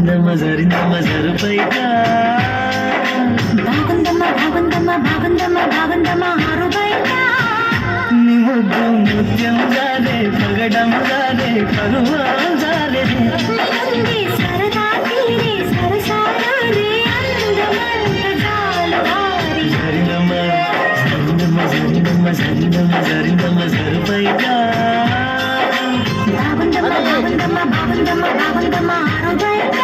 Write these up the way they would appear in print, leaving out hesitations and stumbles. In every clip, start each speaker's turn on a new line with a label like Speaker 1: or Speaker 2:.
Speaker 1: జరిందమ్మ జరుపైగా
Speaker 2: బాగుందమ్మ ఆరు బయట
Speaker 1: నీ ముద్దు ముత్యం జాలే పగడం జాలే పరువాం జాలే
Speaker 2: ఉంది సరదా తీరే సరసాలే అందమంత జాలవారి
Speaker 1: జరిందమ్మ జరుపైగా
Speaker 2: బాగుందమ్మ ఆరు బయట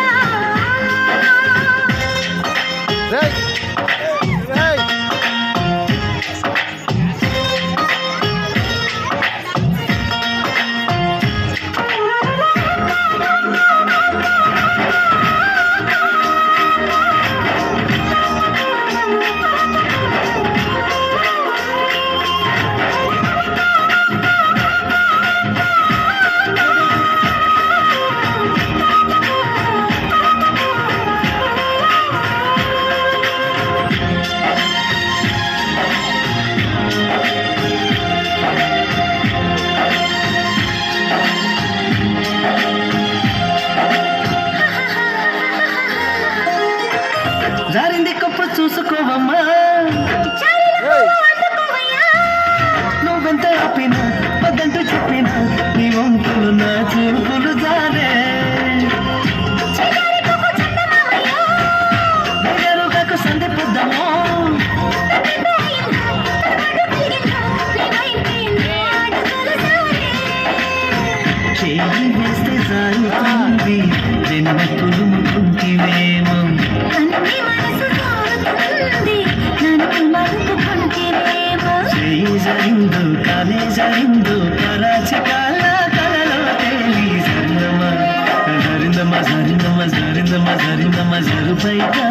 Speaker 1: జారింది కప్పు చూసుకోవమ్మా నువ్వెంత ఆపినా వద్దంటూ చెప్పినా నీ వంతులు నా చూపులు జారే కాకు సందే పొద్దాము చేయి వేస్తే జారుతుంది జన్మ తులుముకుంటివేమో చేయి జరిందు కాలే జరిందు కరాచి కాల కలలో తేలి జరిందమ్మ జరుపైగా